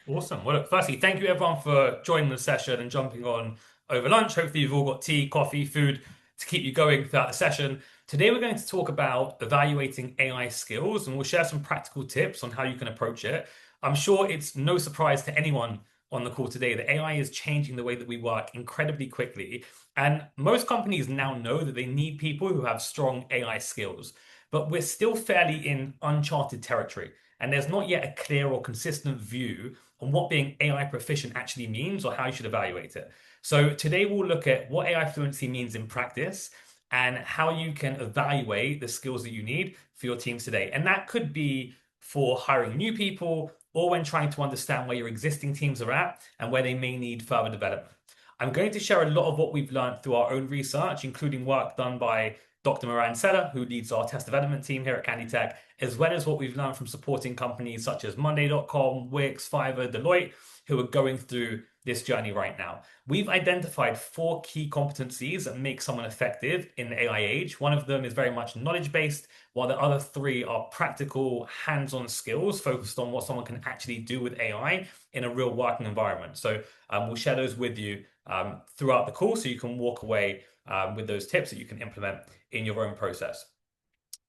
Awesome. Well, look, firstly, thank you everyone for joining the session and jumping on over lunch. Hopefully, you've all got tea, coffee, food to keep you going throughout the session. Today, we're going to talk about evaluating AI skills and we'll share some practical tips on how you can approach it. I'm sure it's no surprise to anyone on the call today that AI is changing the way that we work incredibly quickly. And most companies now know that they need people who have strong AI skills, but we're still fairly in uncharted territory. And there's not yet a clear or consistent view on what being AI proficient actually means or how you should evaluate it. So today we'll look at what AI fluency means in practice and how you can evaluate the skills that you need for your teams today. And that could be for hiring new people or when trying to understand where your existing teams are at and where they may need further development. I'm going to share a lot of what we've learned through our own research, including work done by Dr. Moran Seller, who leads our test development team here at Canditech, as well as what we've learned from supporting companies such as Monday.com, Wix, Fiverr, Deloitte, who are going through this journey right now. We've identified four key competencies that make someone effective in the AI age. One of them is very much knowledge based, while the other three are practical, hands on skills focused on what someone can actually do with AI in a real working environment. So we'll share those with you throughout the call so you can walk away with those tips that you can implement in your own process.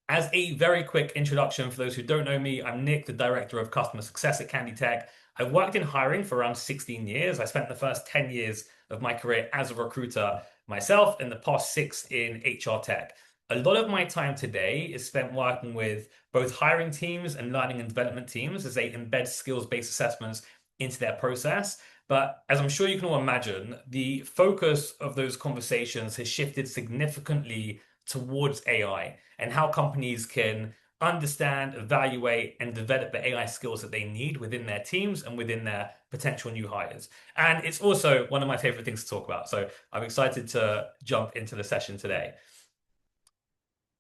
As a very quick introduction for those who don't know me, I'm Nick, the Director of Customer Success at Canditech. I've worked in hiring for around 16 years. I spent the first 10 years of my career as a recruiter myself and the past six in HR tech. A lot of my time today is spent working with both hiring teams and learning and development teams as they embed skills-based assessments into their process. But as I'm sure you can all imagine, the focus of those conversations has shifted significantly towards AI and how companies can understand, evaluate, and develop the AI skills that they need within their teams and within their potential new hires. And it's also one of my favorite things to talk about. So I'm excited to jump into the session today.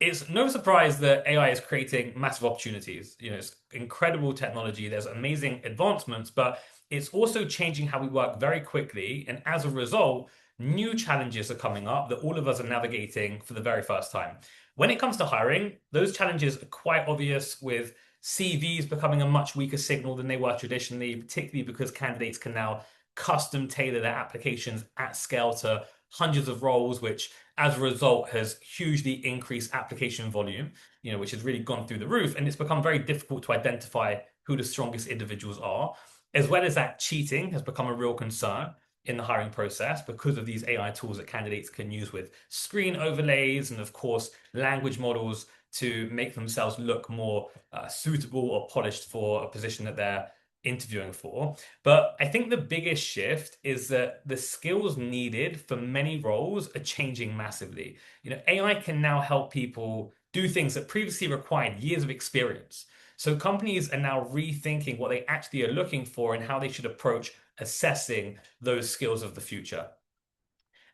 It's no surprise that AI is creating massive opportunities. It's incredible technology. There's amazing advancements, but it's also changing how we work very quickly. And as a result, new challenges are coming up that all of us are navigating for the very first time. When it comes to hiring, those challenges are quite obvious with CVs becoming a much weaker signal than they were traditionally, particularly because candidates can now custom tailor their applications at scale to hundreds of roles, which as a result has hugely increased application volume, which has really gone through the roof. And it's become very difficult to identify who the strongest individuals are. As well as that, cheating has become a real concern in the hiring process because of these AI tools that candidates can use with screen overlays and, of course, language models to make themselves look more suitable or polished for a position that they're interviewing for. But I think the biggest shift is that the skills needed for many roles are changing massively. AI can now help people do things that previously required years of experience. So companies are now rethinking what they actually are looking for and how they should approach assessing those skills of the future.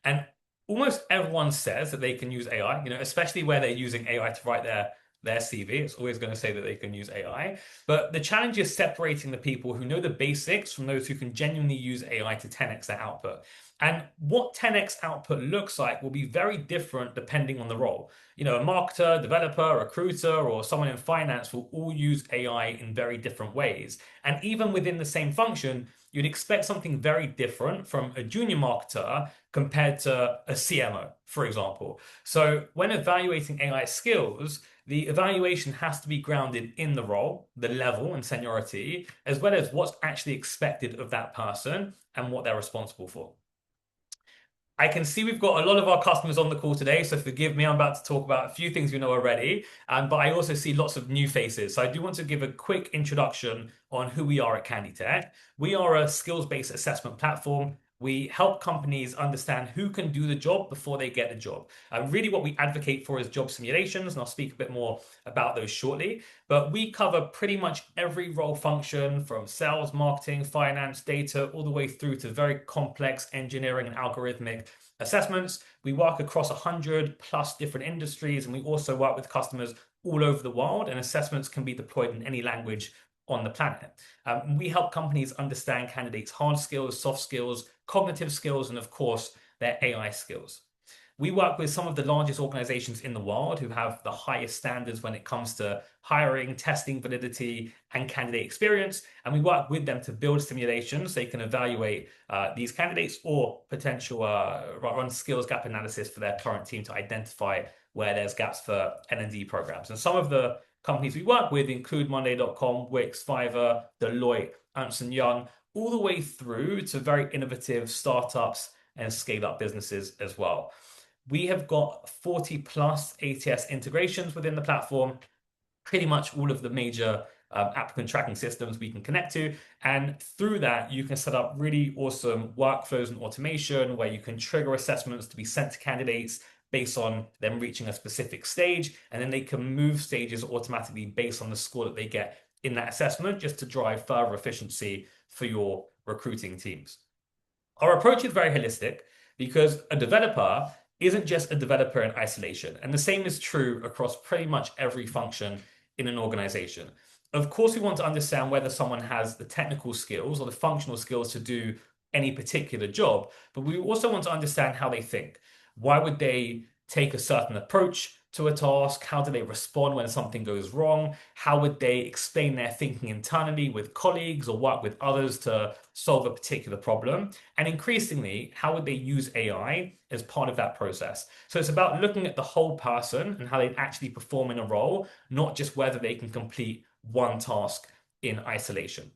And almost everyone says that they can use AI, especially where they're using AI to write their CV. It's always going to say that they can use AI. But the challenge is separating the people who know the basics from those who can genuinely use AI to 10x their output. And what 10x output looks like will be very different depending on the role. A marketer, developer, recruiter, or someone in finance will all use AI in very different ways. And even within the same function, you'd expect something very different from a junior marketer compared to a CMO, for example. So when evaluating AI skills, the evaluation has to be grounded in the role, the level and seniority, as well as what's actually expected of that person and what they're responsible for. I can see we've got a lot of our customers on the call today, so forgive me, I'm about to talk about a few things we know already, but I also see lots of new faces. So I do want to give a quick introduction on who we are at Canditech. We are a skills-based assessment platform. We help companies understand who can do the job before they get the job. Really, what we advocate for is job simulations, and I'll speak a bit more about those shortly. But we cover pretty much every role function from sales, marketing, finance, data, all the way through to very complex engineering and algorithmic assessments. We work across 100 plus different industries, and we also work with customers all over the world, and assessments can be deployed in any language on the planet. We help companies understand candidates' hard skills, soft skills, cognitive skills, and of course, their AI skills. We work with some of the largest organizations in the world who have the highest standards when it comes to hiring, testing validity, and candidate experience. And we work with them to build simulations so they can evaluate these candidates or potential run skills gap analysis for their current team to identify where there's gaps for L&D programs. And some of the companies we work with include Monday.com, Wix, Fiverr, Deloitte, Ernst& Young, all the way through to very innovative startups and scale up businesses as well. We have got 40 plus ATS integrations within the platform, pretty much all of the major applicant tracking systems we can connect to. And through that, you can set up really awesome workflows and automation where you can trigger assessments to be sent to candidates based on them reaching a specific stage. And then they can move stages automatically based on the score that they get in that assessment, just to drive further efficiency for your recruiting teams. Our approach is very holistic because a developer isn't just a developer in isolation. And the same is true across pretty much every function in an organization. Of course, we want to understand whether someone has the technical skills or the functional skills to do any particular job, but we also want to understand how they think. Why would they take a certain approach to a task? How do they respond when something goes wrong? How would they explain their thinking internally with colleagues or work with others to solve a particular problem? And increasingly, how would they use AI as part of that process? So it's about looking at the whole person and how they actually perform in a role, not just whether they can complete one task in isolation.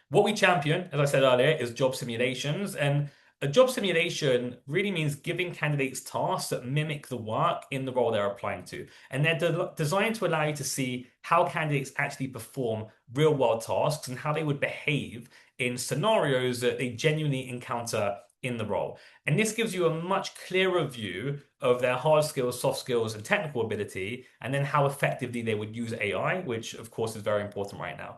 What we champion, as I said earlier, is job simulations. And a job simulation really means giving candidates tasks that mimic the work in the role they're applying to. And they're designed to allow you to see how candidates actually perform real world tasks and how they would behave in scenarios that they genuinely encounter in the role. And this gives you a much clearer view of their hard skills, soft skills, and technical ability, and then how effectively they would use AI, which of course is very important right now.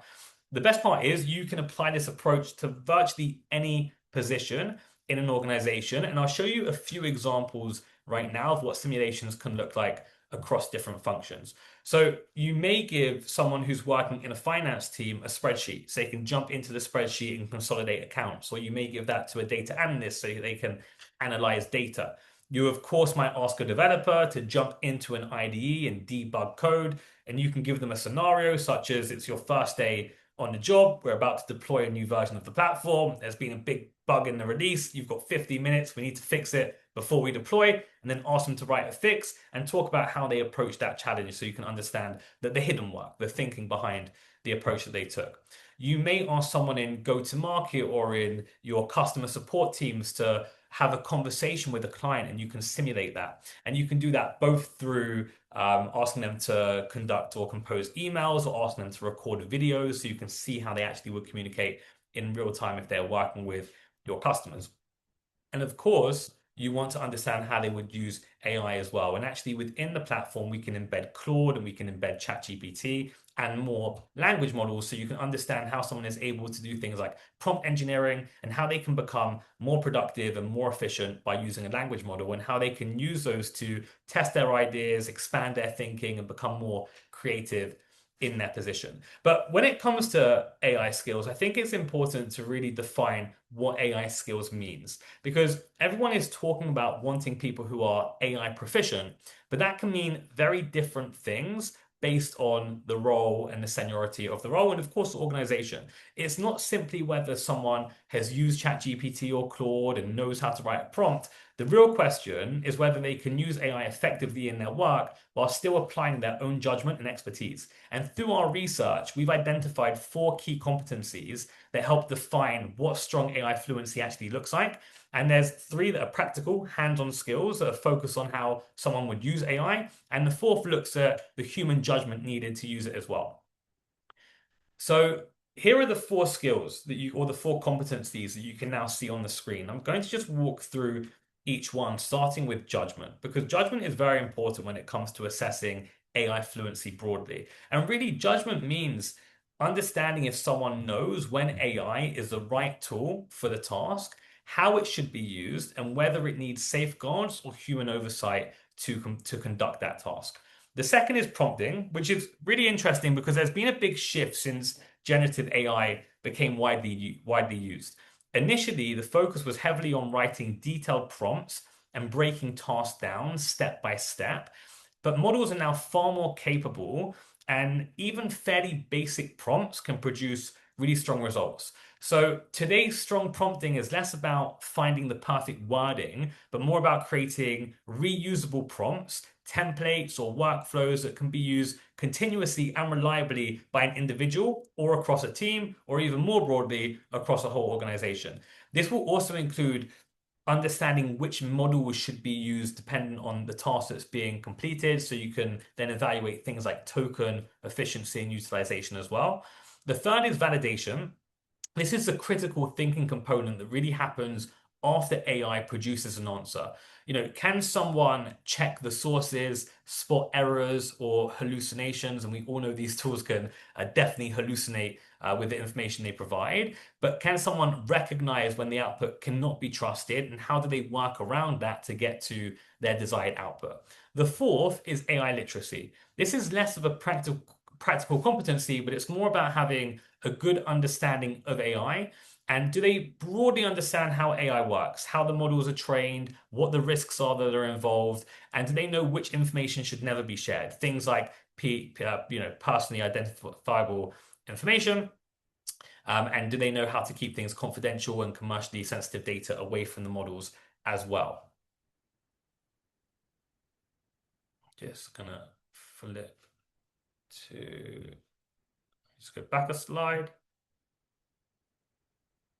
The best part is you can apply this approach to virtually any position in an organization. And I'll show you a few examples right now of what simulations can look like across different functions. So you may give someone who's working in a finance team a spreadsheet so they can jump into the spreadsheet and consolidate accounts. Or you may give that to a data analyst so they can analyze data. You, of course, might ask a developer to jump into an IDE and debug code, and you can give them a scenario such as it's your first day on the job. We're about to deploy a new version of the platform. There's been a big bug in the release. You've got 50 minutes. We need to fix it before we deploy, and then ask them to write a fix and talk about how they approach that challenge so you can understand that the hidden work, the thinking behind the approach that they took. You may ask someone in go-to-market or in your customer support teams to have a conversation with a client, and you can simulate that. And you can do that both through asking them to conduct or compose emails or asking them to record videos so you can see how they actually would communicate in real time if they're working with your customers. And of course, you want to understand how they would use AI as well. And actually within the platform, we can embed Claude and we can embed ChatGPT and more language models so you can understand how someone is able to do things like prompt engineering and how they can become more productive and more efficient by using a language model, and how they can use those to test their ideas, expand their thinking, and become more creative in their position. But when it comes to AI skills, I think it's important to really define what AI skills means, because everyone is talking about wanting people who are AI proficient, but that can mean very different things based on the role and the seniority of the role, and of course the organization. It's not simply whether someone has used ChatGPT or Claude and knows how to write a prompt. The real question is whether they can use AI effectively in their work while still applying their own judgment and expertise. And through our research, we've identified 4 key competencies that help define what strong AI fluency actually looks like. And there's 3 that are practical, hands-on skills that are focused on how someone would use AI. And the 4th looks at the human judgment needed to use it as well. So here are the 4 skills that or the 4 competencies that you can now see on the screen. I'm going to just walk through each one, starting with judgment, because judgment is very important when it comes to assessing AI fluency broadly. And really, judgment means understanding if someone knows when AI is the right tool for the task, how it should be used, and whether it needs safeguards or human oversight to conduct that task. The second is prompting, which is really interesting because there's been a big shift since generative AI became widely used. Initially, the focus was heavily on writing detailed prompts and breaking tasks down step by step. But models are now far more capable, and even fairly basic prompts can produce really strong results. So today's strong prompting is less about finding the perfect wording, but more about creating reusable prompts, templates, or workflows that can be used continuously and reliably by an individual or across a team, or even more broadly, across a whole organization. This will also include understanding which model should be used depending on the task that's being completed. So you can then evaluate things like token efficiency and utilization as well. The third is validation. This is the critical thinking component that really happens after AI produces an answer. Can someone check the sources, spot errors or hallucinations? And we all know these tools can definitely hallucinate with the information they provide. But can someone recognize when the output cannot be trusted? And how do they work around that to get to their desired output? The fourth is AI literacy. This is less of a practical competency, but it's more about having a good understanding of AI. And do they broadly understand how AI works, how the models are trained, what the risks are that are involved, and do they know which information should never be shared? Things like personally identifiable information. And do they know how to keep things confidential and commercially sensitive data away from the models as well? Just gonna flip to, just go back a slide.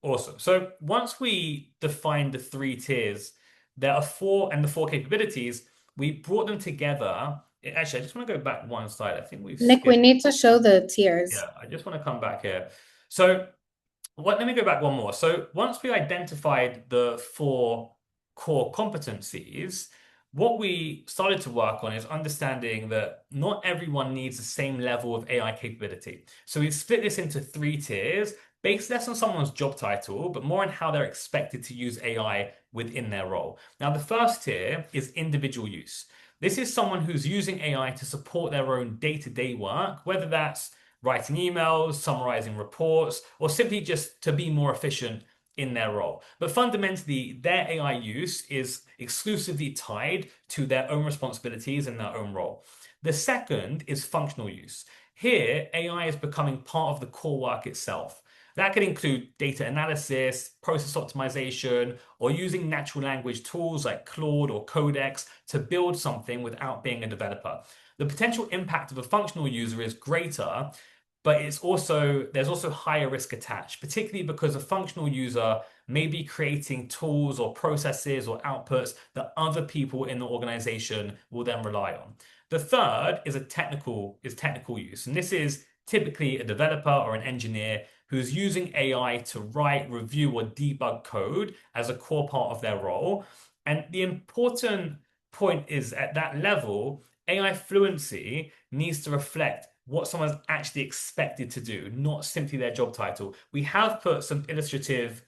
Awesome. So once we define the three tiers, there are four and the four capabilities, we brought them together. Actually, I just want to go back one slide. I think we've Nick, we skipped. need to show the tiers. Yeah, I just want to come back here. So let me go back one more. So once we identified the four core competencies, what we started to work on is understanding that not everyone needs the same level of AI capability. So we split this into three tiers, based less on someone's job title, but more on how they're expected to use AI within their role. Now, the first tier is individual use. This is someone who's using AI to support their own day-to-day work, whether that's writing emails, summarizing reports, or simply just to be more efficient in their role. But fundamentally, their AI use is exclusively tied to their own responsibilities and their own role. The second is functional use. Here, AI is becoming part of the core work itself. That could include data analysis, process optimization, or using natural language tools like Claude or Codex to build something without being a developer. The potential impact of a functional user is greater, but there's also higher risk attached, particularly because a functional user may be creating tools or processes or outputs that other people in the organization will then rely on. The third is technical use, and this is typically a developer or an engineer who's using AI to write, review, or debug code as a core part of their role. And the important point is at that level, AI fluency needs to reflect what someone's actually expected to do, not simply their job title. We have put some illustrative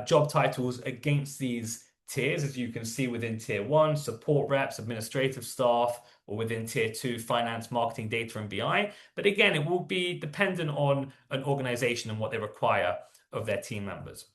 job titles against these tiers, as you can see within tier one, support reps, administrative staff, or within tier two, finance, marketing, data, and BI. But again, it will be dependent on an organization and what they require of their team members.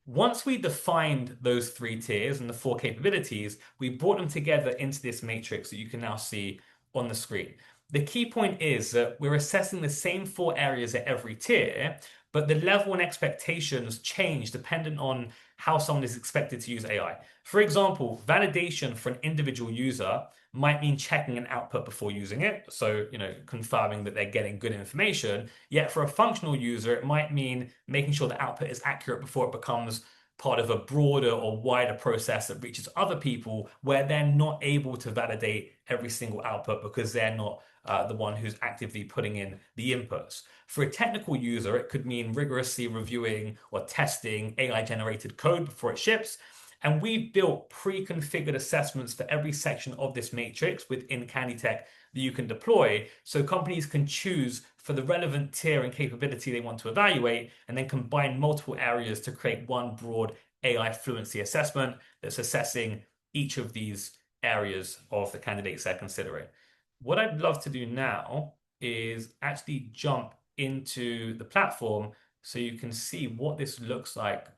Once we defined those three tiers and the four capabilities, we brought them together into this matrix that you can now see on the screen. The key point is that we're assessing the same four areas at every tier, but the level and expectations change dependent on how someone is expected to use AI. For example, validation for an individual user might mean checking an output before using it. So, confirming that they're getting good information. Yet for a functional user, it might mean making sure the output is accurate before it becomes part of a broader or wider process that reaches other people where they're not able to validate every single output because they're not the one who's actively putting in the inputs. For a technical user, it could mean rigorously reviewing or testing AI generated code before it ships. And we've built pre-configured assessments for every section of this matrix within Canditech that you can deploy so companies can choose for the relevant tier and capability they want to evaluate and then combine multiple areas to create one broad AI fluency assessment that's assessing each of these areas of the candidates they're considering. What I'd love to do now is actually jump into the platform so you can see what this looks like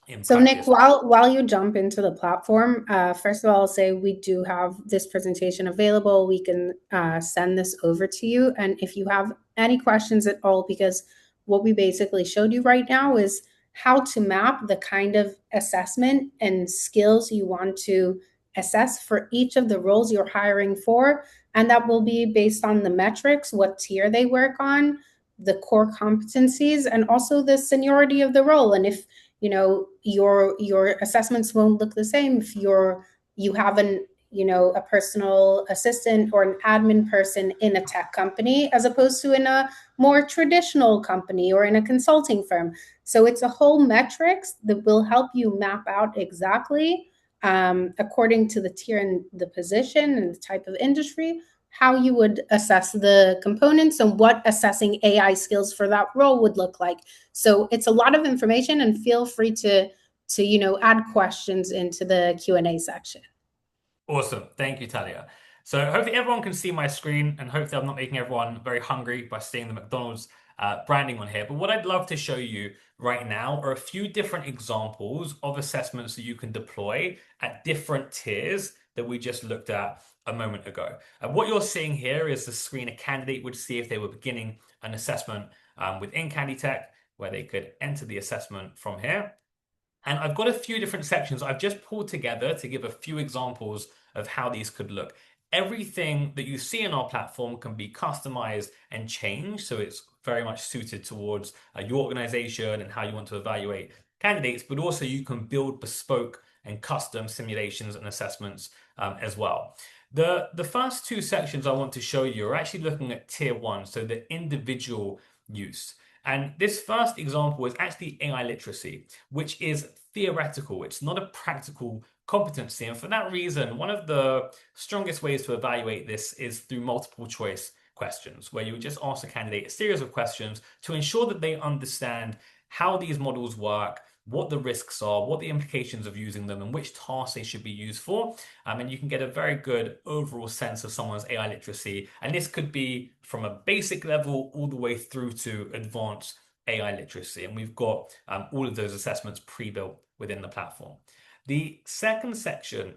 in So Nick, practice. while you jump into the platform, first of all, I'll say we do have this presentation available. We can send this over to you, and if you have any questions at all, because what we basically showed you right now is how to map the kind of assessment and skills you want to assess for each of the roles you're hiring for, and that will be based on the metrics, what tier they work on, the core competencies, and also the seniority of the role. And if your assessments won't look the same if you have a personal assistant or an admin person in a tech company as opposed to in a more traditional company or in a consulting firm. So it's a whole metrics that will help you map out exactly, according to the tier and the position and the type of industry, how you would assess the components and what assessing AI skills for that role would look like. So it's a lot of information, and feel free to add questions into the Q&A section. Awesome. Thank you, Talia. So hopefully everyone can see my screen, and hopefully I'm not making everyone very hungry by seeing the McDonald's branding on here. But what I'd love to show you right now are a few different examples of assessments that you can deploy at different tiers that we just looked at a moment ago. And what you're seeing here is the screen a candidate would see if they were beginning an assessment within Canditech, where they could enter the assessment from here. And I've got a few different sections I've just pulled together to give a few examples of how these could look. Everything that you see in our platform can be customized and changed, so it's very much suited towards your organization and how you want to evaluate candidates, but also you can build bespoke and custom simulations and assessments as well. The first two sections I want to show you are actually looking at tier one, so the individual use. And this first example is actually AI literacy, which is theoretical. It's not a practical competency. And for that reason, one of the strongest ways to evaluate this is through multiple choice questions, where you just ask a candidate a series of questions to ensure that they understand how these models work, what the risks are, what the implications of using them, and which tasks they should be used for. And you can get a very good overall sense of someone's AI literacy. And this could be from a basic level all the way through to advanced AI literacy. And we've got all of those assessments pre-built within the platform. The second section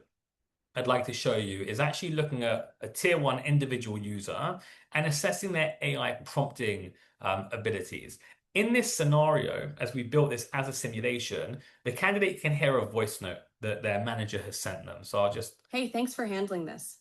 I'd like to show you is actually looking at a tier one individual user and assessing their AI prompting abilities. In this scenario, as we built this as a simulation, the candidate can hear a voice note that their manager has sent them. So I'll just Hey, thanks for handling this.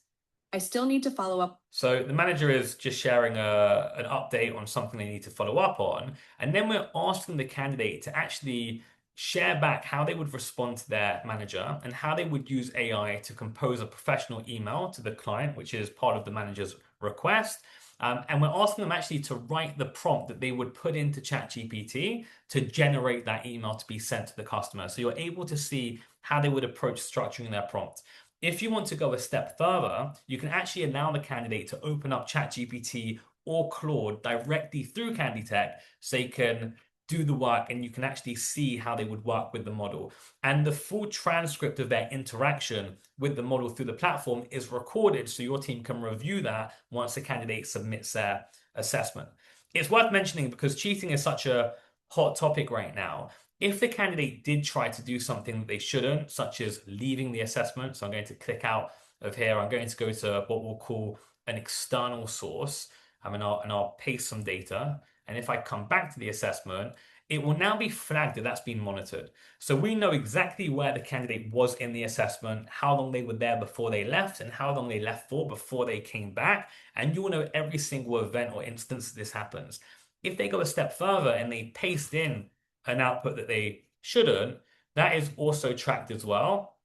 I still need to follow up. So the manager is just sharing an update on something they need to follow up on. And then we're asking the candidate to actually share back how they would respond to their manager and how they would use AI to compose a professional email to the client, which is part of the manager's request. And we're asking them actually to write the prompt that they would put into ChatGPT to generate that email to be sent to the customer. So you're able to see how they would approach structuring their prompt. If you want to go a step further, you can actually allow the candidate to open up ChatGPT or Claude directly through Canditech so they can do the work and you can actually see how they would work with the model. And the full transcript of their interaction with the model through the platform is recorded so your team can review that once the candidate submits their assessment. It's worth mentioning because cheating is such a hot topic right now. If the candidate did try to do something that they shouldn't, such as leaving the assessment, so I'm going to click out of here, I'm going to go to what we'll call an external source, and I'll paste some data. And if I come back to the assessment, it will now be flagged that that's been monitored. So we know exactly where the candidate was in the assessment, how long they were there before they left, and how long they left for before they came back. And you will know every single event or instance this happens. If they go a step further and they paste in an output that they shouldn't, that is also tracked as well.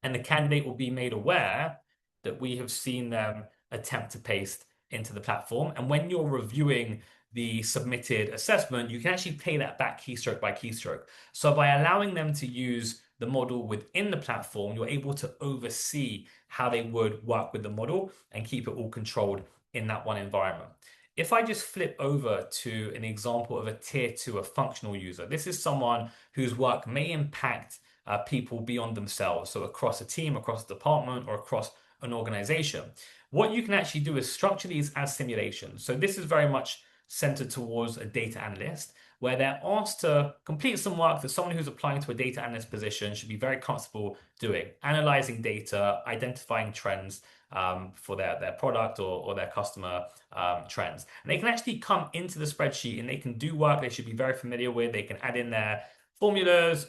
And the candidate will be made aware that we have seen them attempt to paste into the platform. And when you're reviewing the submitted assessment, you can actually play that back keystroke by keystroke. So by allowing them to use the model within the platform, you're able to oversee how they would work with the model and keep it all controlled in that one environment. If I just flip over to an example of a tier two, a functional user, this is someone whose work may impact people beyond themselves. So across a team, across a department, or across an organization. What you can actually do is structure these as simulations. So this is very much centered towards a data analyst. where they're asked to complete some work that someone who's applying to a data analyst position should be very comfortable doing, analyzing data, identifying trends for their product or their customer trends. And they can actually come into the spreadsheet and they can do work they should be very familiar with. They can add in their formulas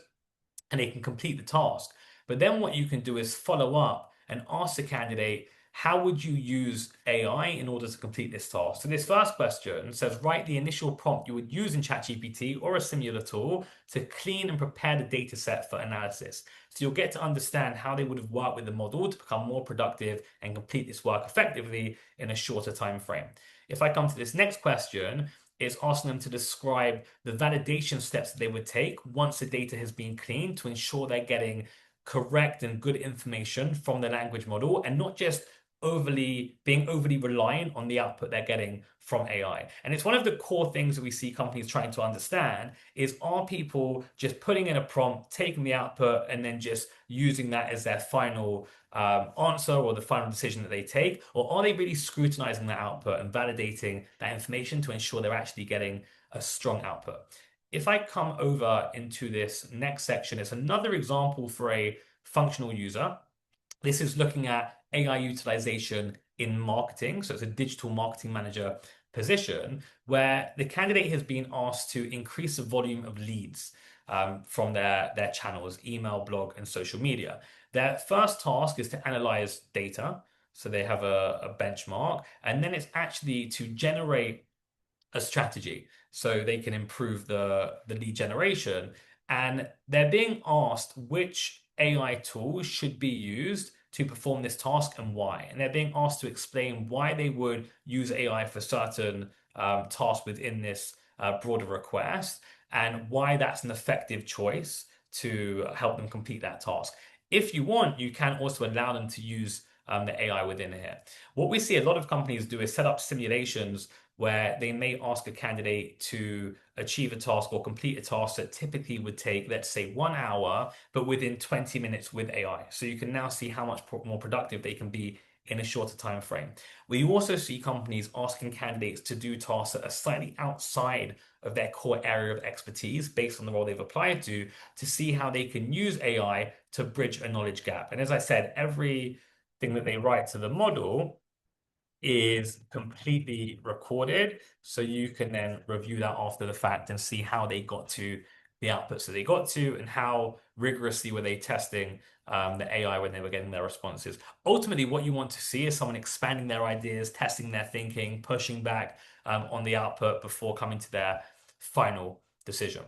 and they can complete the task. But then what you can do is follow up and ask the candidate, how would you use AI in order to complete this task? So this first question says, write the initial prompt you would use in ChatGPT or a similar tool to clean and prepare the data set for analysis. So you'll get to understand how they would have worked with the model to become more productive and complete this work effectively in a shorter time frame. If I come to this next question, it's asking them to describe the validation steps that they would take once the data has been cleaned to ensure they're getting correct and good information from the language model and not just being overly reliant on the output they're getting from AI. And it's one of the core things that we see companies trying to understand is, are people just putting in a prompt, taking the output, and then just using that as their final answer or the final decision that they take? Or are they really scrutinizing that output and validating that information to ensure they're actually getting a strong output? If I come over into this next section, it's another example for a functional user. This is looking at AI utilization in marketing. So it's a digital marketing manager position where the candidate has been asked to increase the volume of leads from their channels, email, blog, and social media. Their first task is to analyze data. So they have a benchmark, and then it's actually to generate a strategy so they can improve the lead generation. And they're being asked which AI tools should be used to perform this task and why. And they're being asked to explain why they would use AI for certain tasks within this broader request and why that's an effective choice to help them complete that task. If you want, you can also allow them to use the AI within here. What we see a lot of companies do is set up simulations where they may ask a candidate to achieve a task or complete a task that typically would take, let's say, 1 hour, but within 20 minutes with AI. So you can now see how much more productive they can be in a shorter time frame. We also see companies asking candidates to do tasks that are slightly outside of their core area of expertise based on the role they've applied to see how they can use AI to bridge a knowledge gap. And as I said, everything that they write to the model is completely recorded, so you can then review that after the fact and see how they got to the outputs that they got to and how rigorously were they testing the AI when they were getting their responses. Ultimately, what you want to see is someone expanding their ideas, testing their thinking, pushing back on the output before coming to their final decision.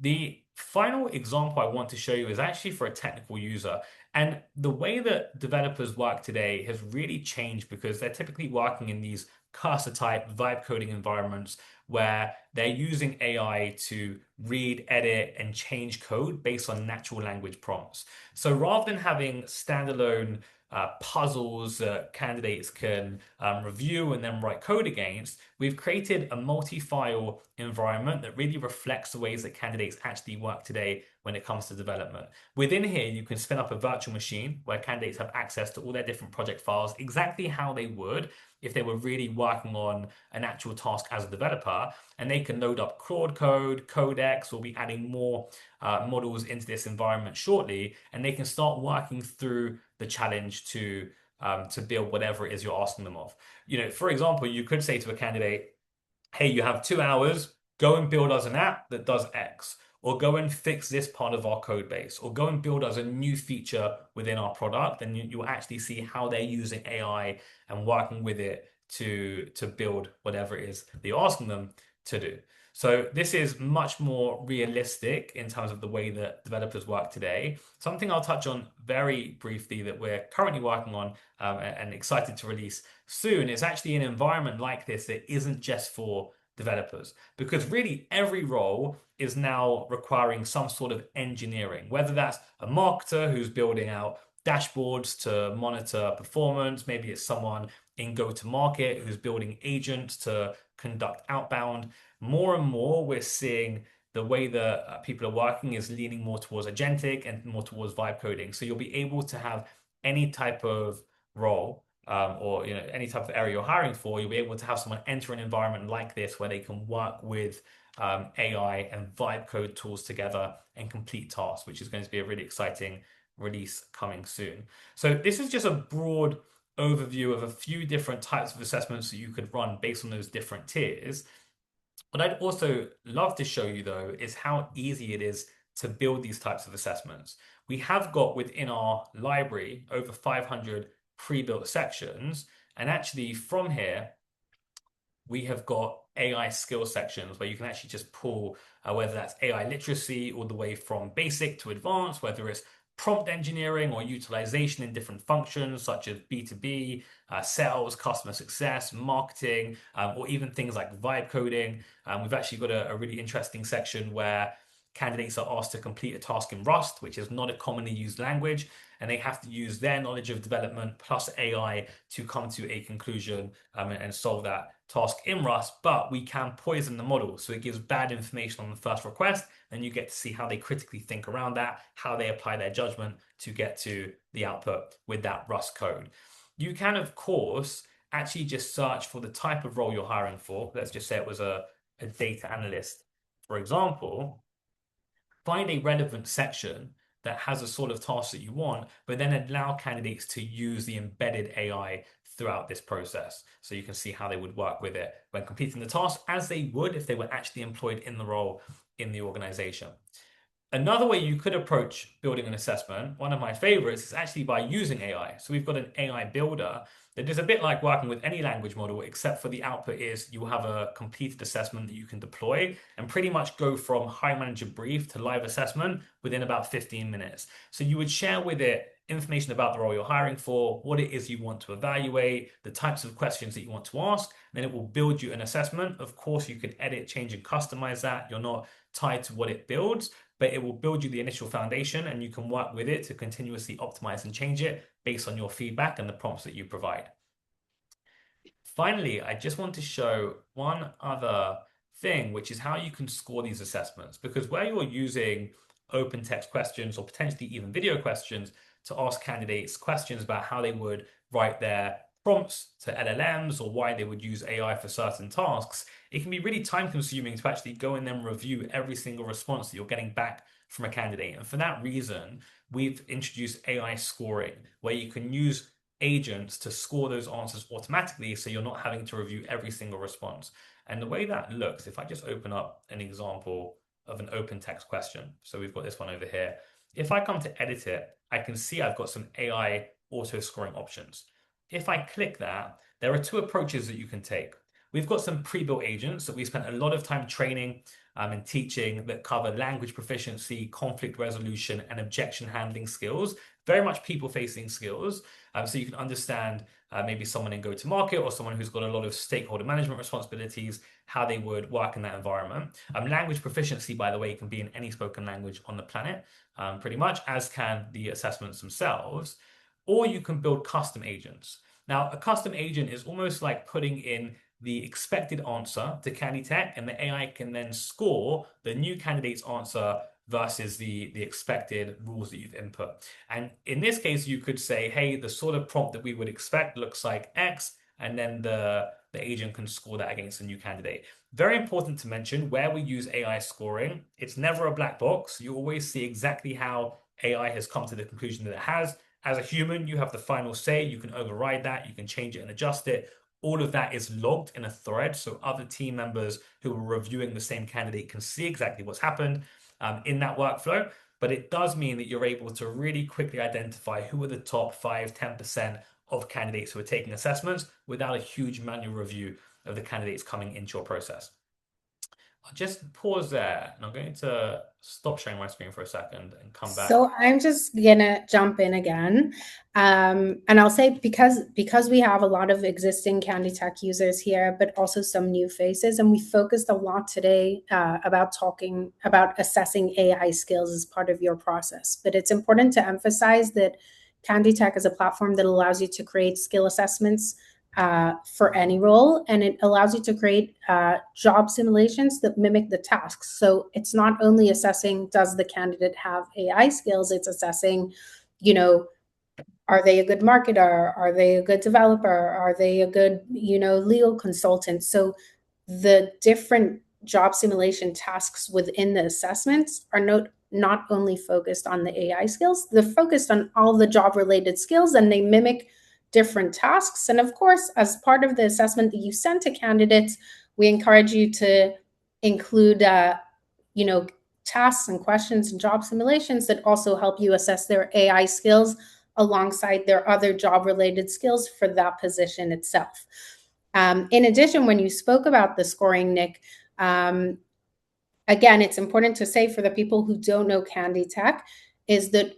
The final example I want to show you is actually for a technical user. And the way that developers work today has really changed because they're typically working in these cursor type vibe coding environments where they're using AI to read, edit, and change code based on natural language prompts. So rather than having standalone puzzles that candidates can review and then write code against, we've created a multi-file environment that really reflects the ways that candidates actually work today when it comes to development. Within here, you can spin up a virtual machine where candidates have access to all their different project files, exactly how they would if they were really working on an actual task as a developer, and they can load up Claude Code, Codex. We'll be adding more models into this environment shortly, and they can start working through the challenge to build whatever it is you're asking them of. You know, for example, you could say to a candidate, hey, you have 2 hours, go and build us an app that does X, or go and fix this part of our code base, or go and build us a new feature within our product. And you'll actually see how they're using AI and working with it to build whatever it is that you're asking them to do. So this is much more realistic in terms of the way that developers work today. Something I'll touch on very briefly that we're currently working on and excited to release soon is actually an environment like this that isn't just for developers, because really every role is now requiring some sort of engineering, whether that's a marketer who's building out dashboards to monitor performance, maybe it's someone in go-to-market who's building agents to conduct outbound. More and more, we're seeing the way that people are working is leaning more towards agentic and more towards vibe coding. So you'll be able to have any type of role or any type of area you're hiring for, you'll be able to have someone enter an environment like this where they can work with AI and vibe code tools together and complete tasks, which is going to be a really exciting release coming soon. So this is just a broad overview of a few different types of assessments that you could run based on those different tiers. What I'd also love to show you though is how easy it is to build these types of assessments. We have got within our library over 500 pre-built sections, and actually from here we have got AI skill sections where you can actually just pull whether that's AI literacy all the way from basic to advanced, whether it's prompt engineering or utilization in different functions such as B2B, sales, customer success, marketing, or even things like vibe coding. We've actually got a really interesting section where candidates are asked to complete a task in Rust, which is not a commonly used language, and they have to use their knowledge of development plus AI to come to a conclusion and solve that task in Rust. But we can poison the model, so it gives bad information on the first request, and you get to see how they critically think around that, how they apply their judgment to get to the output with that Rust code. You can, of course, actually just search for the type of role you're hiring for. Let's just say it was a data analyst, for example. Find a relevant section that has a sort of task that you want, but then allow candidates to use the embedded AI throughout this process. So you can see how they would work with it when completing the task as they would if they were actually employed in the role in the organization. Another way you could approach building an assessment, one of my favorites, is actually by using AI. So we've got an AI builder that is a bit like working with any language model, except for the output is you have a completed assessment that you can deploy and pretty much go from hiring manager brief to live assessment within about 15 minutes. So you would share with it information about the role you're hiring for, what it is you want to evaluate, the types of questions that you want to ask, and then it will build you an assessment. Of course, you could edit, change, and customize that. You're not tied to what it builds, but it will build you the initial foundation and you can work with it to continuously optimize and change it based on your feedback and the prompts that you provide. Finally, I just want to show one other thing, which is how you can score these assessments. Because where you're using open text questions or potentially even video questions to ask candidates questions about how they would write their prompts to LLMs or why they would use AI for certain tasks, it can be really time consuming to actually go and then review every single response that you're getting back from a candidate. And for that reason, we've introduced AI scoring, where you can use agents to score those answers automatically so you're not having to review every single response. And the way that looks, if I just open up an example of an open text question, so we've got this one over here. If I come to edit it, I can see I've got some AI auto scoring options. If I click that, there are two approaches that you can take. We've got some pre-built agents that we spent a lot of time training and teaching that cover language proficiency, conflict resolution, and objection handling skills, very much people-facing skills. So you can understand maybe someone in go-to-market or someone who's got a lot of stakeholder management responsibilities, how they would work in that environment. Language proficiency, by the way, can be in any spoken language on the planet, pretty much, as can the assessments themselves. Or you can build custom agents. Now, a custom agent is almost like putting in the expected answer to Canditech, and the AI can then score the new candidate's answer versus the expected rules that you've input. And in this case, you could say, hey, the sort of prompt that we would expect looks like X, and then the agent can score that against a new candidate. Very important to mention, where we use AI scoring, it's never a black box. You always see exactly how AI has come to the conclusion that it has. As a human, you have the final say. You can override that. You can change it and adjust it. All of that is logged in a thread, so other team members who are reviewing the same candidate can see exactly what's happened in that workflow. But it does mean that you're able to really quickly identify who are the top 5, 10% of candidates who are taking assessments without a huge manual review of the candidates coming into your process. I'll just pause there, and I'm going to stop sharing my screen for a second and come back. So I'm just gonna jump in again, and I'll say because we have a lot of existing Canditech users here, but also some new faces, and we focused a lot today about talking about assessing AI skills as part of your process. But it's important to emphasize that Canditech is a platform that allows you to create skill assessments for any role, and it allows you to create job simulations that mimic the tasks. So it's not only assessing, does the candidate have AI skills, it's assessing, are they a good marketer? Are they a good developer? Are they a good, legal consultant? So the different job simulation tasks within the assessments are not only focused on the AI skills, they're focused on all the job related skills, and they mimic different tasks. And of course, as part of the assessment that you send to candidates, we encourage you to include, tasks and questions and job simulations that also help you assess their AI skills alongside their other job related skills for that position itself. In addition, when you spoke about the scoring, Nick, again, it's important to say for the people who don't know Canditech is that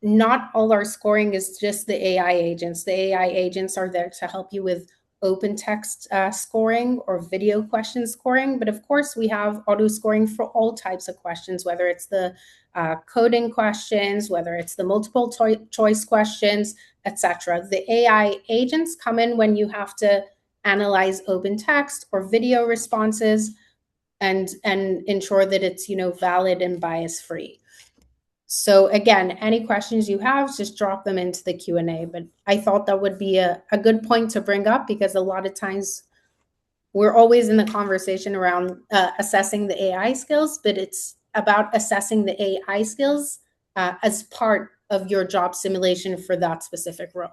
not all our scoring is just the AI agents. The AI agents are there to help you with open text scoring or video question scoring. But of course, we have auto scoring for all types of questions, whether it's the coding questions, whether it's the multiple choice questions, etc. The AI agents come in when you have to analyze open text or video responses and ensure that it's valid and bias free. So again, any questions you have, just drop them into the Q&A. But I thought that would be a good point to bring up, because a lot of times we're always in the conversation around assessing the AI skills, but it's about assessing the AI skills as part of your job simulation for that specific role.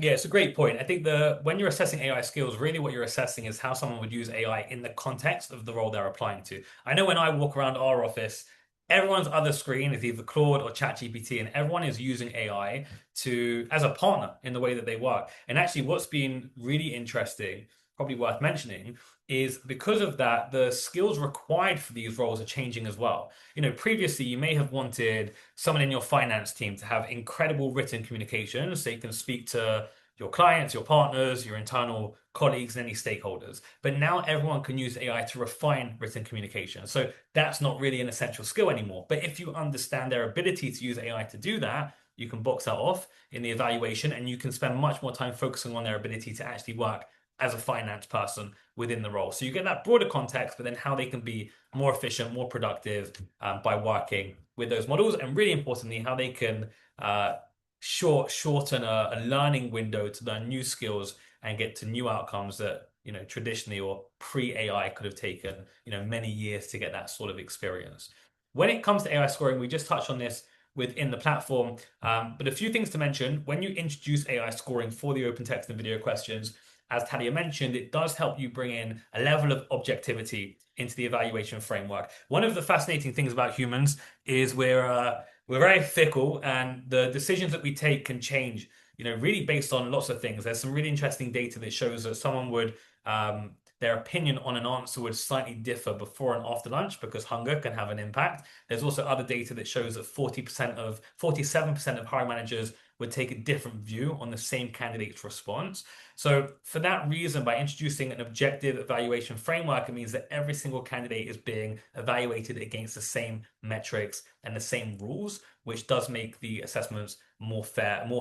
Yeah, it's a great point. I think when you're assessing AI skills, really what you're assessing is how someone would use AI in the context of the role they're applying to. I know when I walk around our office, everyone's other screen is either Claude or ChatGPT, and everyone is using AI as a partner in the way that they work. And actually, what's been really interesting, probably worth mentioning, is because of that, the skills required for these roles are changing as well. Previously you may have wanted someone in your finance team to have incredible written communication so you can speak to your clients, your partners, your internal colleagues, and any stakeholders. But now everyone can use AI to refine written communication. So that's not really an essential skill anymore. But if you understand their ability to use AI to do that, you can box that off in the evaluation, and you can spend much more time focusing on their ability to actually work as a finance person within the role. So you get that broader context, but then how they can be more efficient, more productive by working with those models, and really importantly, how they can shorten a learning window to learn new skills and get to new outcomes that traditionally or pre-AI could have taken many years to get that sort of experience. When it comes to AI scoring, we just touched on this within the platform, but a few things to mention. When you introduce AI scoring for the open text and video questions, as Talia mentioned, it does help you bring in a level of objectivity into the evaluation framework. One of the fascinating things about humans is we're very fickle, and the decisions that we take can change, really based on lots of things. There's some really interesting data that shows that someone would, their opinion on an answer would slightly differ before and after lunch because hunger can have an impact. There's also other data that shows that 47% of hiring managers would take a different view on the same candidate's response. So for that reason, by introducing an objective evaluation framework, it means that every single candidate is being evaluated against the same metrics and the same rules, which does make the assessments more fair, more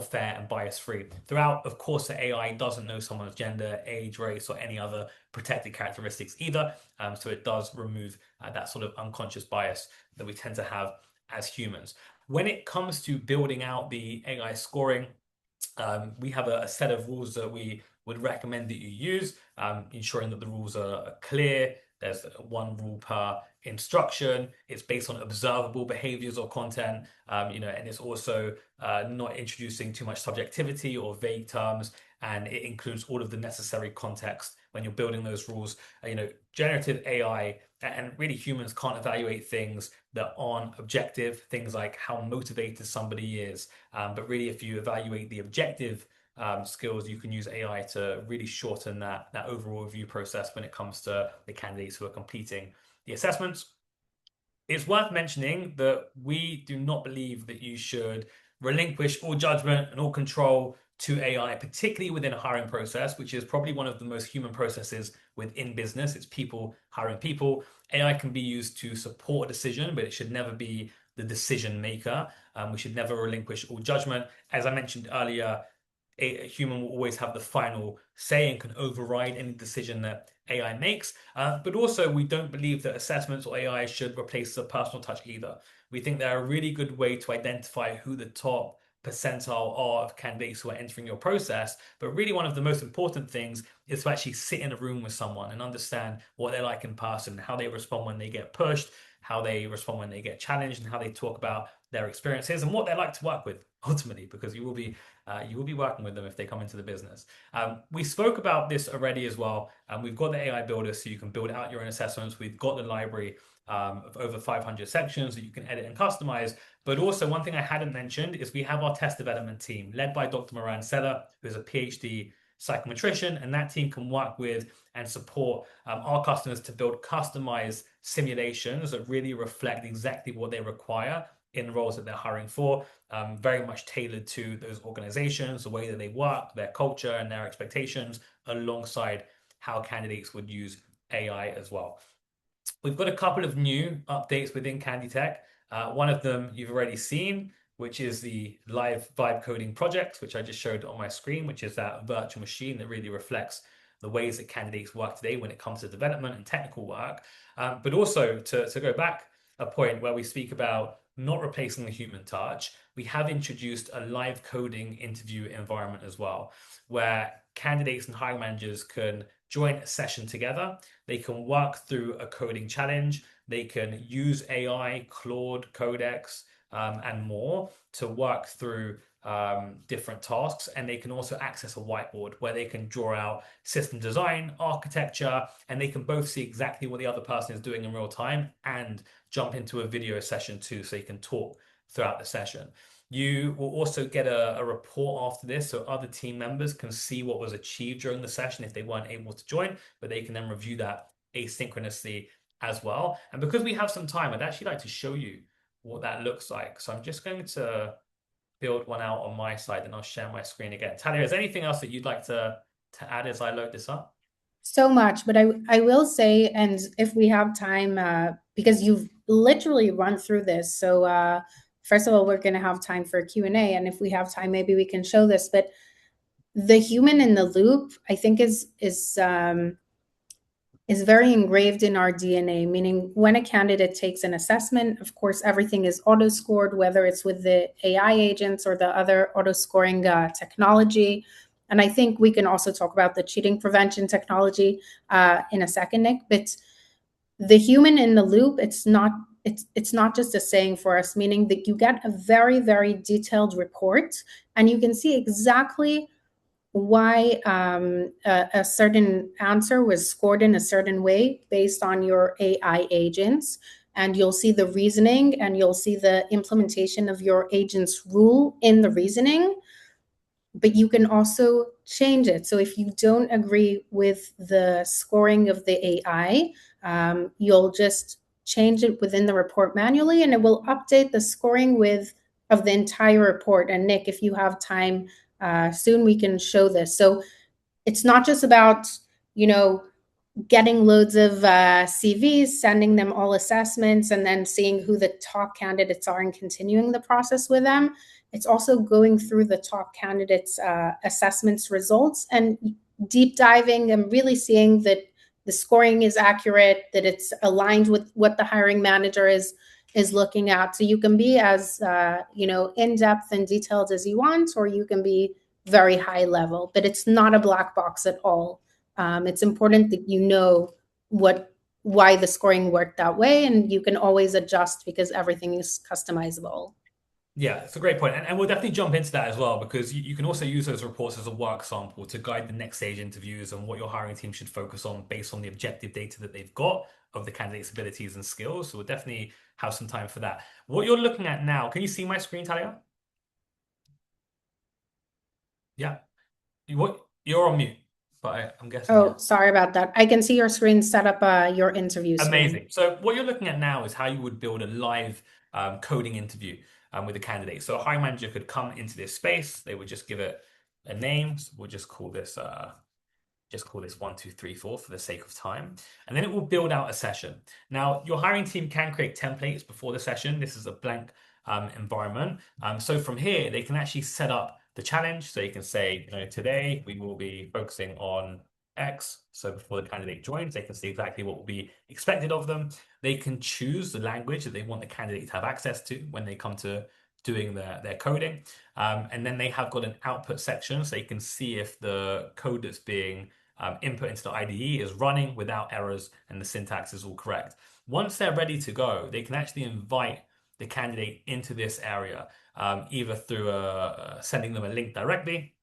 fair and bias-free. Throughout, of course, the AI doesn't know someone's gender, age, race, or any other protected characteristics either. So it does remove that sort of unconscious bias that we tend to have as humans. When it comes to building out the AI scoring, we have a set of rules that we would recommend that you use, ensuring that the rules are clear. There's one rule per instruction. It's based on observable behaviors or content, and it's also not introducing too much subjectivity or vague terms, and it includes all of the necessary context when you're building those rules. Generative AI and really humans can't evaluate things that aren't objective, things like how motivated somebody is. But really, if you evaluate the objective skills, you can use AI to really shorten that overall review process when it comes to the candidates who are completing the assessments. It's worth mentioning that we do not believe that you should relinquish all judgment and all control to AI, particularly within a hiring process, which is probably one of the most human processes within business. It's people hiring people. AI can be used to support a decision, but it should never be the decision maker. We should never relinquish all judgment. As I mentioned earlier, a human will always have the final say and can override any decision that AI makes. But also, we don't believe that assessments or AI should replace the personal touch either. We think they're a really good way to identify who the top percentile of candidates who are entering your process. But really, one of the most important things is to actually sit in a room with someone and understand what they're like in person, how they respond when they get pushed, how they respond when they get challenged, and how they talk about their experiences and what they like to work with ultimately, because you will be working with them if they come into the business. We spoke about this already as well. We've got the AI builder so you can build out your own assessments. We've got the library of over 500 sections that you can edit and customize. But also, one thing I hadn't mentioned is we have our test development team led by Dr. Moran Seller, who is a PhD psychometrician, and that team can work with and support our customers to build customized simulations that really reflect exactly what they require in the roles that they're hiring for, very much tailored to those organizations, the way that they work, their culture, and their expectations, alongside how candidates would use AI as well. We've got a couple of new updates within Canditech. One of them you've already seen, which is the live vibe coding project, which I just showed on my screen, which is that virtual machine that really reflects the ways that candidates work today when it comes to development and technical work. But also to go back a point where we speak about not replacing the human touch, we have introduced a live coding interview environment as well, where candidates and hiring managers can join a session together. They can work through a coding challenge. They can use AI, Claude, Codex, and more to work through different tasks. And they can also access a whiteboard where they can draw out system design, architecture, and they can both see exactly what the other person is doing in real time and jump into a video session too, so you can talk throughout the session. You will also get a report after this, so other team members can see what was achieved during the session if they weren't able to join, but they can then review that asynchronously as well. And because we have some time, I'd actually like to show you what that looks like. So I'm just going to build one out on my side, and I'll share my screen again. Talia, is there anything else that you'd like to add as I load this up? So much, but I will say, and if we have time, because you've literally run through this, so first of all, we're going to have time for Q&A, and if we have time, maybe we can show this. But the human in the loop, I think, is very engraved in our DNA, meaning when a candidate takes an assessment, of course, everything is auto scored, whether it's with the AI agents or the other auto scoring technology. And I think we can also talk about the cheating prevention technology in a second, Nick. But the human in the loop, it's not just a saying for us, meaning that you get a very, very detailed report and you can see exactly why a certain answer was scored in a certain way based on your AI agents. And you'll see the reasoning and you'll see the implementation of your agent's rule in the reasoning. But you can also change it. So if you don't agree with the scoring of the AI, you'll just change it within the report manually, and it will update the scoring of the entire report. And Nick, if you have time, soon we can show this. So it's not just about, getting loads of CVs, sending them all assessments, and then seeing who the top candidates are and continuing the process with them. It's also going through the top candidates' assessments results and deep diving and really seeing that the scoring is accurate, that it's aligned with what the hiring manager is looking at. So you can be as in depth and detailed as you want, or you can be very high level, but it's not a black box at all. It's important that you know why the scoring worked that way, and you can always adjust because everything is customizable. Yeah, it's a great point. And we'll definitely jump into that as well, because you can also use those reports as a work sample to guide the next stage interviews and what your hiring team should focus on based on the objective data that they've got of the candidate's abilities and skills. So we'll definitely have some time for that. What you're looking at now, can you see my screen, Talia? Yeah. You're on mute, but I'm guessing, Oh, yeah. sorry about that. I can see your screen set up your interview screen. Amazing. So what you're looking at now is how you would build a live coding interview with a candidate. So a hiring manager could come into this space. They would just give it a name. So we'll just call this 1, 2, 3, 4 for the sake of time. And then it will build out a session. Now, your hiring team can create templates before the session. This is a blank environment. So from here, they can actually set up the challenge. So you can say, today we will be focusing on X. So before the candidate joins, they can see exactly what will be expected of them. They can choose the language that they want the candidate to have access to when they come to doing their coding. And then they have got an output section so you can see if the code that's being input into the IDE is running without errors and the syntax is all correct. Once they're ready to go, they can actually invite the candidate into this area, either through sending them a link directly,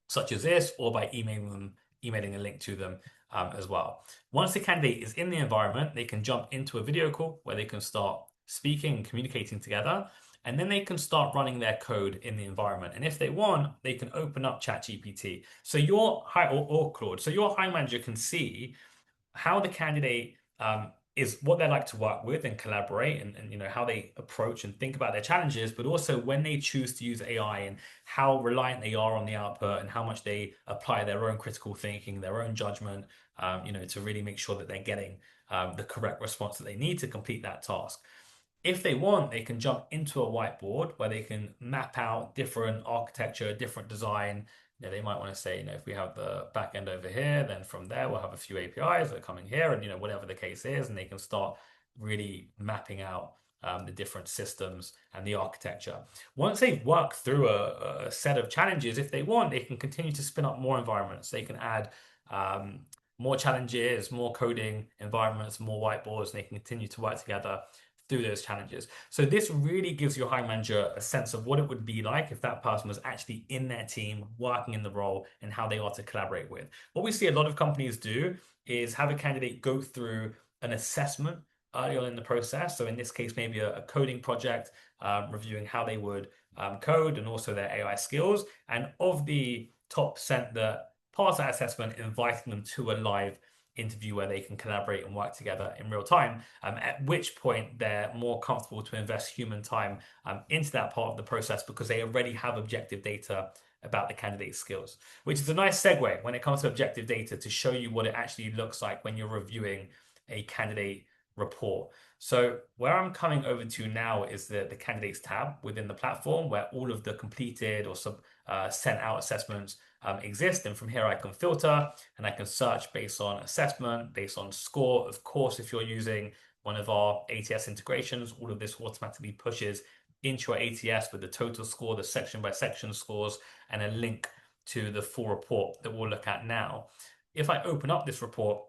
such as this, or by emailing a link to them as well. Once the candidate is in the environment, they can jump into a video call where they can start speaking and communicating together, and then they can start running their code in the environment. And if they want, they can open up ChatGPT. So or Claude. So your hiring manager can see how the candidate is, what they like to work with and collaborate, and you know how they approach and think about their challenges, but also when they choose to use AI and how reliant they are on the output and how much they apply their own critical thinking, their own judgment, you know, to really make sure that they're getting the correct response that they need to complete that task. If they want, they can jump into a whiteboard where they can map out different architecture, different design. You know, they might want to say, you know, if we have the back end over here, then from there we'll have a few APIs that are coming here, and you know, whatever the case is, and they can start really mapping out the different systems and the architecture. Once they've worked through a set of challenges, if they want, they can continue to spin up more environments. They can add more challenges, more coding environments, more whiteboards, and they can continue to work together through those challenges. So this really gives your hiring manager a sense of what it would be like if that person was actually in their team, working in the role, and how they are to collaborate with. What we see a lot of companies do is have a candidate go through an assessment early on in the process. So in this case, maybe a coding project, reviewing how they would code and also their AI skills. And of the top percent that pass that assessment, inviting them to a live interview where they can collaborate and work together in real time, at which point they're more comfortable to invest human time into that part of the process because they already have objective data about the candidate's skills, which is a nice segue when it comes to objective data to show you what it actually looks like when you're reviewing a candidate report. So where I'm coming over to now is the candidates tab within the platform where all of the completed or sent out assessments exist. And from here I can filter and I can search based on assessment, based on score. Of course, if you're using one of our ATS integrations, all of this automatically pushes into your ATS with the total score, the section by section scores, and a link to the full report that we'll look at now. If I open up this report,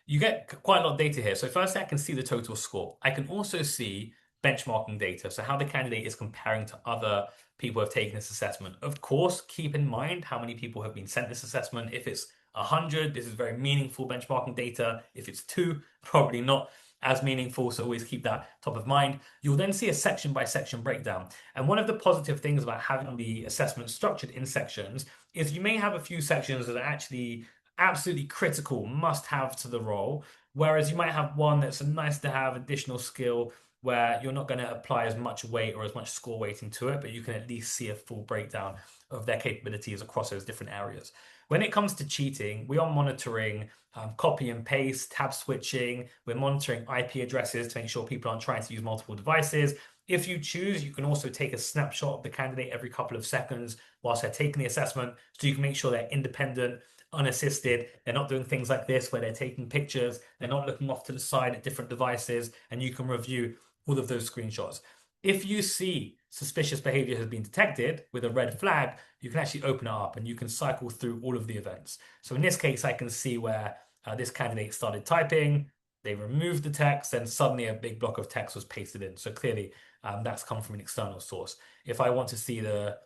you get quite a lot of data here. So first I can see the total score. I can also see benchmarking data. So how the candidate is comparing to other people who have taken this assessment. Of course, keep in mind how many people have been sent this assessment. If it's 100, this is very meaningful benchmarking data. If it's 2, probably not as meaningful, so always keep that top of mind. You'll then see a section by section breakdown. And one of the positive things about having the assessment structured in sections is you may have a few sections that are actually absolutely critical, must have to the role, whereas you might have one that's a nice to have additional skill where you're not going to apply as much weight or as much score weighting to it, but you can at least see a full breakdown of their capabilities across those different areas. When it comes to cheating, we are monitoring copy and paste, tab switching. We're monitoring IP addresses to make sure people aren't trying to use multiple devices. If you choose, you can also take a snapshot of the candidate every couple of seconds whilst they're taking the assessment, so you can make sure they're independent, unassisted. They're not doing things like this where they're taking pictures. They're not looking off to the side at different devices, and you can review all of those screenshots. If you see suspicious behavior has been detected with a red flag, you can actually open it up and you can cycle through all of the events. So in this case, I can see where this candidate started typing, they removed the text, and suddenly a big block of text was pasted in. So clearly that's come from an external source. If I want to see the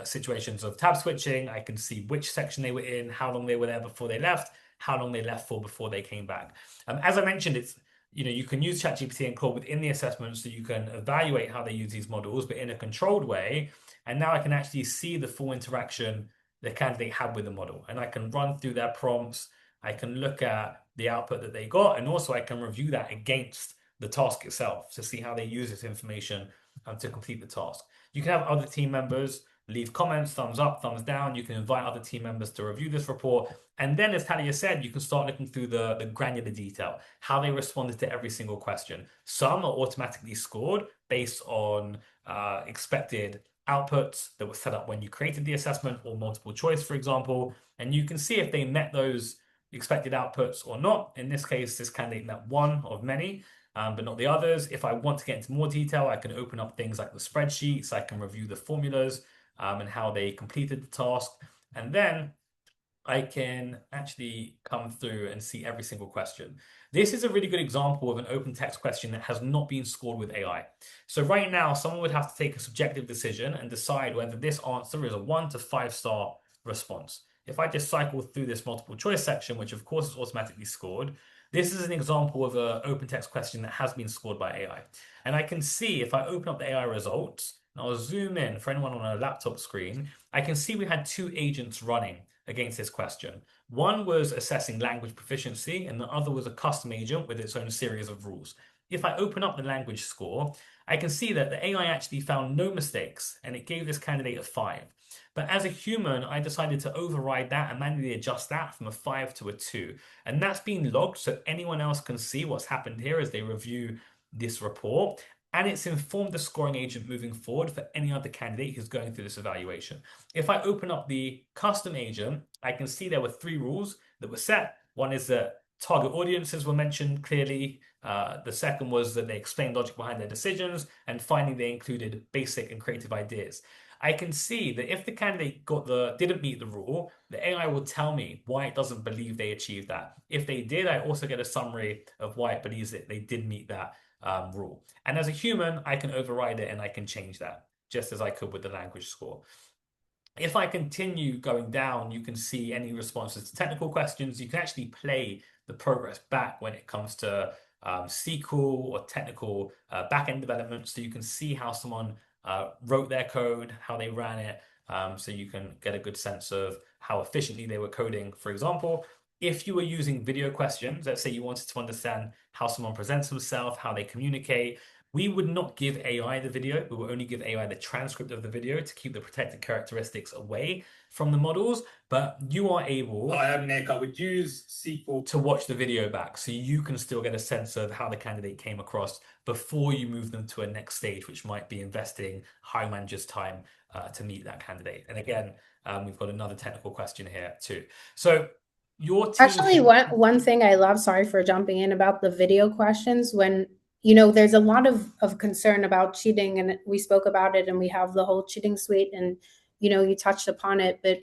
situations of tab switching, I can see which section they were in, how long they were there before they left, how long they left for before they came back. As I mentioned, it's, you know, you can use ChatGPT and Claude within the assessment so you can evaluate how they use these models, but in a controlled way. And now I can actually see the full interaction the candidate had with the model. And I can run through their prompts. I can look at the output that they got. And also I can review that against the task itself to see how they use this information to complete the task. You can have other team members leave comments, thumbs up, thumbs down. You can invite other team members to review this report. And then, as Talia said, you can start looking through the granular detail, how they responded to every single question. Some are automatically scored based on expected outputs that were set up when you created the assessment, or multiple choice, for example. And you can see if they met those expected outputs or not. In this case, this candidate met one of many. but not the others. If I want to get into more detail, I can open up things like the spreadsheets. I can review the formulas and how they completed the task. And then I can actually come through and see every single question. This is a really good example of an open text question that has not been scored with AI. So right now, someone would have to take a subjective decision and decide whether this answer is a 1 to 5-star response. If I just cycle through this multiple choice section, which of course is automatically scored, this is an example of an open text question that has been scored by AI. And I can see if I open up the AI results, and I'll zoom in for anyone on a laptop screen, I can see we had 2 agents running against this question. One was assessing language proficiency, and the other was a custom agent with its own series of rules. If I open up the language score, I can see that the AI actually found no mistakes, and it gave this candidate a 5. But as a human, I decided to override that and manually adjust that from a 5 to a 2. And that's been logged so anyone else can see what's happened here as they review this report. And it's informed the scoring agent moving forward for any other candidate who's going through this evaluation. If I open up the custom agent, I can see there were 3 rules that were set. One is that target audiences were mentioned clearly. The second was that they explained logic behind their decisions. And finally, they included basic and creative ideas. I can see that if the candidate didn't meet the rule, the AI will tell me why it doesn't believe they achieved that. If they did, I also get a summary of why it believes that they did meet that rule. And as a human, I can override it and I can change that, just as I could with the language score. If I continue going down, you can see any responses to technical questions. You can actually play the progress back when it comes to SQL or technical back-end development. So you can see how someone wrote their code, how they ran it. So you can get a good sense of how efficiently they were coding. For example, if you were using video questions, let's say you wanted to understand how someone presents themselves, how they communicate, we would not give AI the video. We will only give AI the transcript of the video to keep the protected characteristics away from the models. But you are able I am Nick. I would use SQL to watch the video back so you can still get a sense of how the candidate came across before you move them to a next stage, which might be investing hiring managers' time to meet that candidate. And again, we've got another technical question here too. So your team Actually, one thing I love, sorry for jumping in, about the video questions, when there's a lot of concern about cheating, and we spoke about it, and we have the whole cheating suite, and you touched upon it, but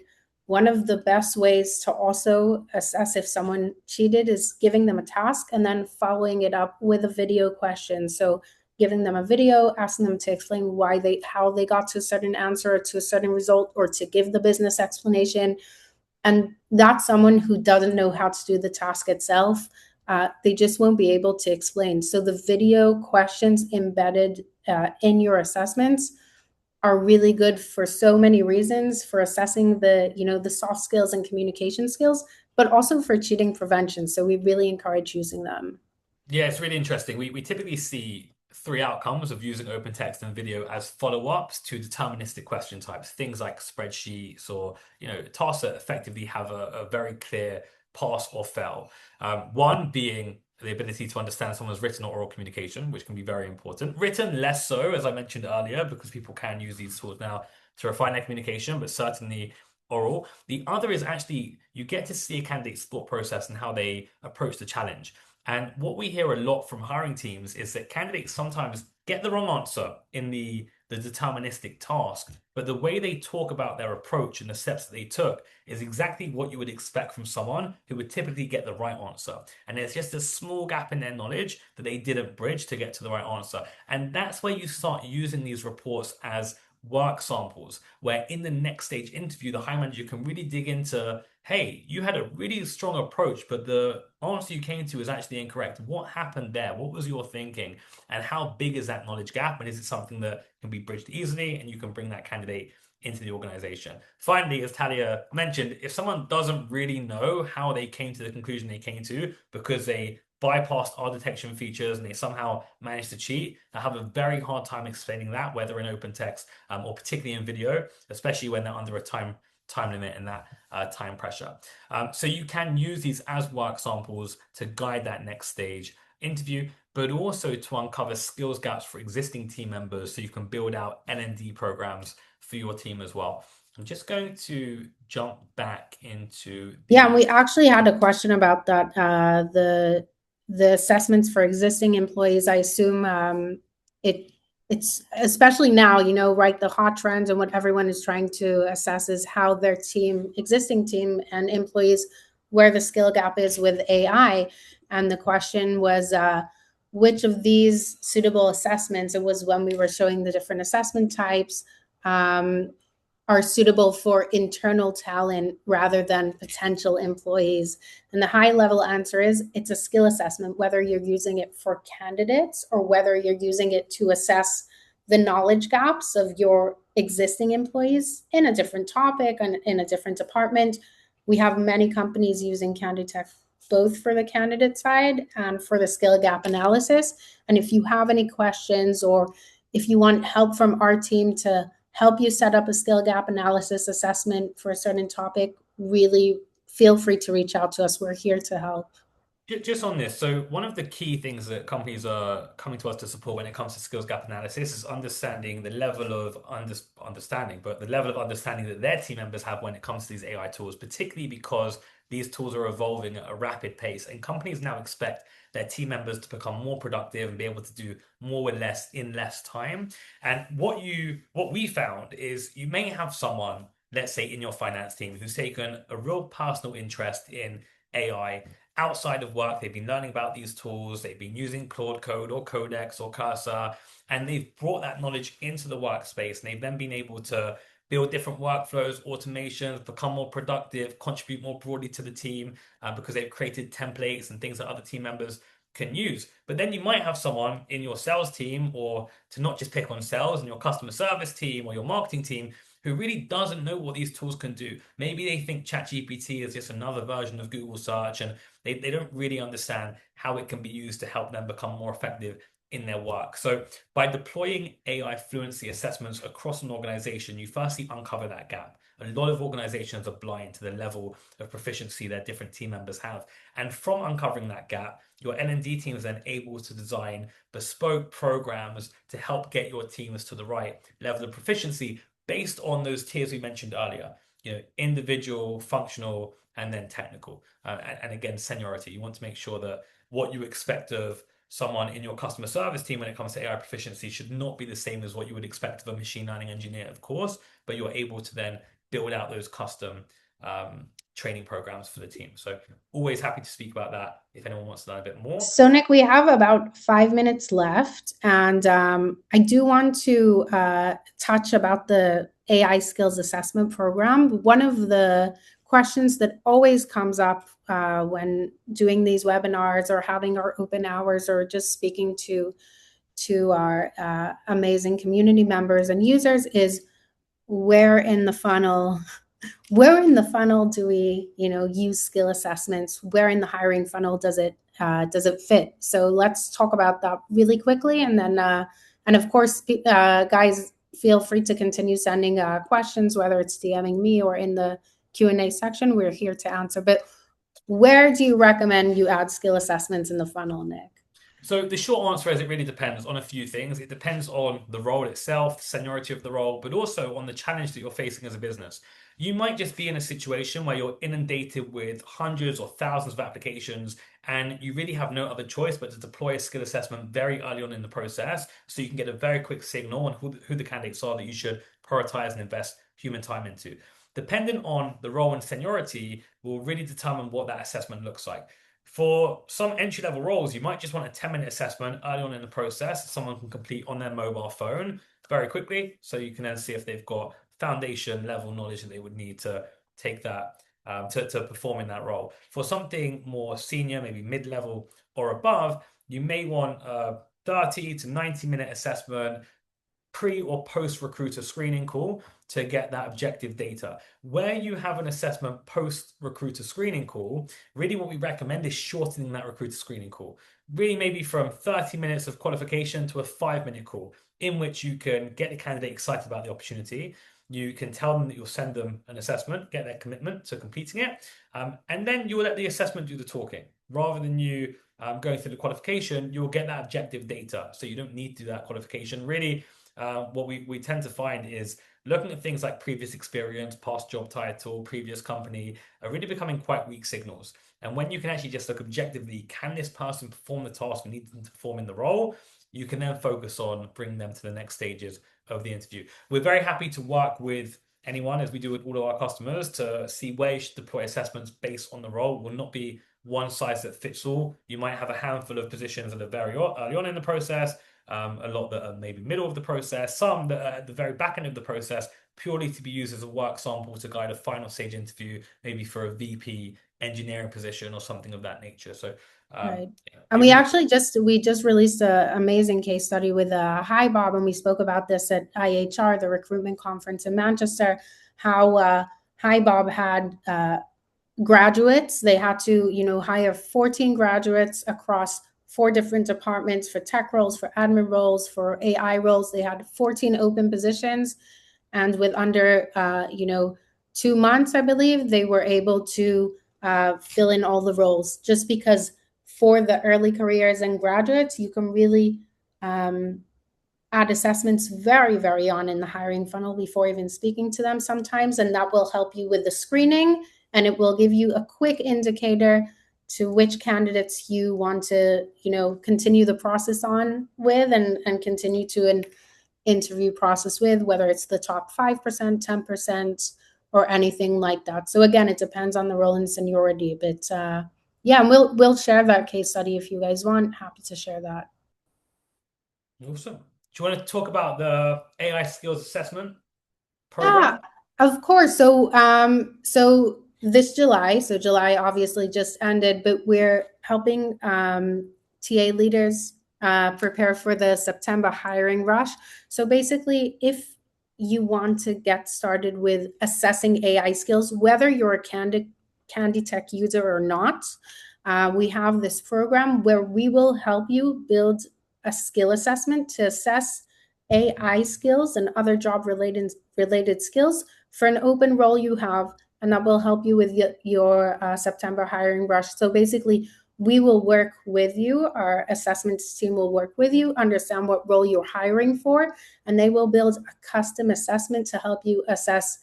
one of the best ways to also assess if someone cheated is giving them a task and then following it up with a video question. So giving them a video, asking them to explain how they got to a certain answer or to a certain result, or to give the business explanation. And that's someone who doesn't know how to do the task itself. They just won't be able to explain. So the video questions embedded in your assessments are really good for so many reasons, for assessing the soft skills and communication skills, but also for cheating prevention. So we really encourage using them. Yeah, it's really interesting. We typically see 3 outcomes of using open text and video as follow-ups to deterministic question types, things like spreadsheets or tasks that effectively have a very clear pass or fail. One being the ability to understand someone's written or oral communication, which can be very important. Written less so, as I mentioned earlier, because people can use these tools now to refine their communication, but certainly oral. The other is actually you get to see a candidate's thought process and how they approach the challenge. And what we hear a lot from hiring teams is that candidates sometimes get the wrong answer in the deterministic task, but the way they talk about their approach and the steps that they took is exactly what you would expect from someone who would typically get the right answer. And there's just a small gap in their knowledge that they didn't bridge to get to the right answer. And that's where you start using these reports as work samples, where in the next stage interview, the hiring manager can really dig into, hey, you had a really strong approach, but the answer you came to is actually incorrect. What happened there? What was your thinking? And how big is that knowledge gap? And is it something that can be bridged easily and you can bring that candidate into the organization? Finally, as Talia mentioned, if someone doesn't really know how they came to the conclusion they came to because they bypassed our detection features and they somehow managed to cheat, I have a very hard time explaining that, whether in open text or particularly in video, especially when they're under a time limit and that time pressure. So you can use these as work samples to guide that next stage interview, but also to uncover skills gaps for existing team members so you can build out L&D programs for your team as well. I'm just going to jump back into Yeah, and we actually had a question about that. the assessments for existing employees, I assume it's especially now, right, the hot trends and what everyone is trying to assess is how their existing team and employees, where the skill gap is with AI. And the question was, which of these suitable assessments, it was when we were showing the different assessment types, are suitable for internal talent rather than potential employees. And the high level answer is it's a skill assessment, whether you're using it for candidates or whether you're using it to assess the knowledge gaps of your existing employees in a different topic and in a different department. We have many companies using Canditech both for the candidate side and for the skill gap analysis. And if you have any questions or if you want help from our team to help you set up a skill gap analysis assessment for a certain topic, really feel free to reach out to us. We're here to help. Just on this, so one of the key things that companies are coming to us to support when it comes to skills gap analysis is understanding the level of understanding, but the level of understanding that their team members have when it comes to these AI tools, particularly because these tools are evolving at a rapid pace, and companies now expect their team members to become more productive and be able to do more with less in less time. And what we found is you may have someone, let's say in your finance team, who's taken a real personal interest in AI. Outside of work, they've been learning about these tools, they've been using Claude Code or Codex or Cursor, and they've brought that knowledge into the workspace, and they've then been able to build different workflows, automations, become more productive, contribute more broadly to the team because they've created templates and things that other team members can use. But then you might have someone in your sales team, or to not just pick on sales, in your customer service team or your marketing team, who really doesn't know what these tools can do. Maybe they think ChatGPT is just another version of Google search, and they don't really understand how it can be used to help them become more effective in their work. So by deploying AI fluency assessments across an organization, you firstly uncover that gap. A lot of organizations are blind to the level of proficiency their different team members have. And from uncovering that gap, your L&D team is then able to design bespoke programs to help get your teams to the right level of proficiency based on those tiers we mentioned earlier. Individual, functional, and then technical. And again, seniority. You want to make sure that what you expect of someone in your customer service team when it comes to AI proficiency should not be the same as what you would expect of a machine learning engineer, of course, but you're able to then build out those custom training programs for the team. So always happy to speak about that if anyone wants to learn a bit more. So Nick, we have about 5 minutes left, and I do want to touch about the AI skills assessment program. One of the questions that always comes up when doing these webinars or having our open hours or just speaking to our amazing community members and users is where in the funnel do we use skill assessments? Where in the hiring funnel does it fit? So let's talk about that really quickly, and then and of course guys, feel free to continue sending questions, whether it's DMing me or in the Q&A section. We're here to answer. But where do you recommend you add skill assessments in the funnel, Nick? So the short answer is it really depends on a few things. It depends on the role itself, the seniority of the role, but also on the challenge that you're facing as a business. You might just be in a situation where you're inundated with hundreds or thousands of applications, and you really have no other choice but to deploy a skill assessment very early on in the process so you can get a very quick signal on who the candidates are that you should prioritize and invest human time into. Depending on the role and seniority will really determine what that assessment looks like. For some entry-level roles, you might just want a 10-minute assessment early on in the process that someone can complete on their mobile phone very quickly, so you can then see if they've got foundation level knowledge that they would need to take that to perform in that role. For something more senior, maybe mid-level or above, you may want a 30 to 90-minute assessment pre or post recruiter screening call to get that objective data. Where you have an assessment post recruiter screening call, really what we recommend is shortening that recruiter screening call. Really maybe from 30 minutes of qualification to a 5-minute call in which you can get the candidate excited about the opportunity. You can tell them that you'll send them an assessment, get their commitment to completing it, and then you'll let the assessment do the talking. Rather than you going through the qualification, you'll get that objective data. So you don't need to do that qualification. Really, what we tend to find is looking at things like previous experience, past job title, previous company are really becoming quite weak signals. And when you can actually just look objectively, can this person perform the task we need them to perform in the role? You can then focus on bringing them to the next stages of the interview. We're very happy to work with anyone, as we do with all of our customers, to see where you should deploy assessments based on the role. It will not be one size that fits all. You might have a handful of positions that are very early on in the process, a lot that are maybe middle of the process, some that are at the very back end of the process, purely to be used as a work sample to guide a final stage interview, maybe for a VP engineering position or something of that nature. So, Right. yeah, And we actually just released an amazing case study with Hi Bob, and we spoke about this at IHR, the recruitment conference in Manchester, how Hi Bob had graduates. They had to, hire 14 graduates across 4 different departments for tech roles, for admin roles, for AI roles. They had 14 open positions, and with under 2 months, I believe, they were able to fill in all the roles, just because for the early careers and graduates, you can really add assessments very, very on in the hiring funnel before even speaking to them sometimes. And that will help you with the screening, and it will give you a quick indicator to which candidates you want to, continue the process on with, and continue to an interview process with, whether it's the top 5%, 10%, or anything like that. So again, it depends on the role and seniority, but yeah, and we'll share that case study if you guys want. Happy to share that. awesome. Do you want to talk about the AI skills assessment Yeah, program? of course. So this July, so July obviously just ended, but we're helping TA leaders prepare for the September hiring rush. So basically, if you want to get started with assessing AI skills, whether you're a Canditech user or not, we have this program where we will help you build a skill assessment to assess AI skills and other job related skills for an open role you have, and that will help you with your September hiring rush. So basically, we will work with you. Our assessments team will work with you, understand what role you're hiring for, and they will build a custom assessment to help you assess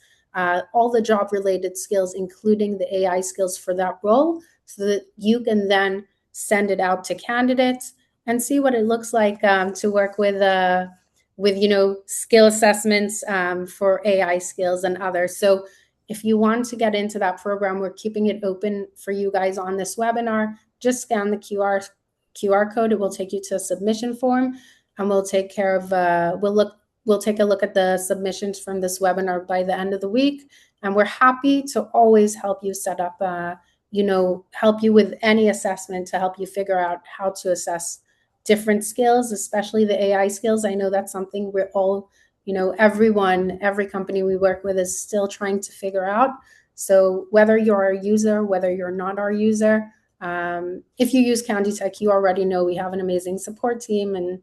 all the job related skills, including the AI skills for that role, so that you can then send it out to candidates and see what it looks like to work with skill assessments for AI skills and others. So if you want to get into that program, we're keeping it open for you guys on this webinar. Just scan the QR code. It will take you to a submission form, and we'll take care of we'll take a look at the submissions from this webinar by the end of the week. And we're happy to always help you set up help you with any assessment to help you figure out how to assess different skills, especially the AI skills. I know that's something we're all, every company we work with is still trying to figure out. So whether you're a user, whether you're not our user, if you use Canditech, you already know we have an amazing support team and,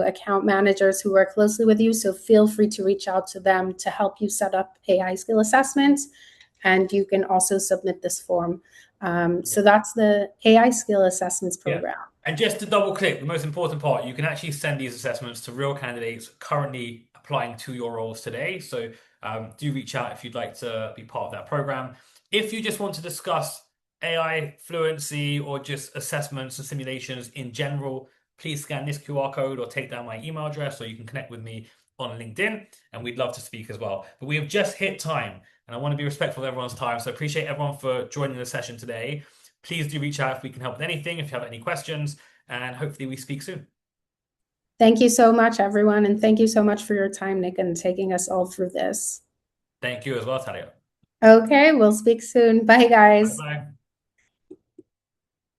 account managers who work closely with you. So feel free to reach out to them to help you set up AI skill assessments. And you can also submit this form. So that's the AI skill assessments program. Yeah. And just to double click, the most important part, you can actually send these assessments to real candidates currently applying to your roles today. So do reach out if you'd like to be part of that program. If you just want to discuss AI fluency or just assessments and simulations in general, please scan this QR code or take down my email address, or you can connect with me on LinkedIn, and we'd love to speak as well. But we have just hit time, and I want to be respectful of everyone's time. So I appreciate everyone for joining the session today. Please do reach out if we can help with anything, if you have any questions, and hopefully we speak soon. Thank you so much, everyone. And thank you so much for your time, Nick, and taking us all through this. Thank you as well, Talia. Okay, we'll speak soon. Bye, guys. Bye-bye.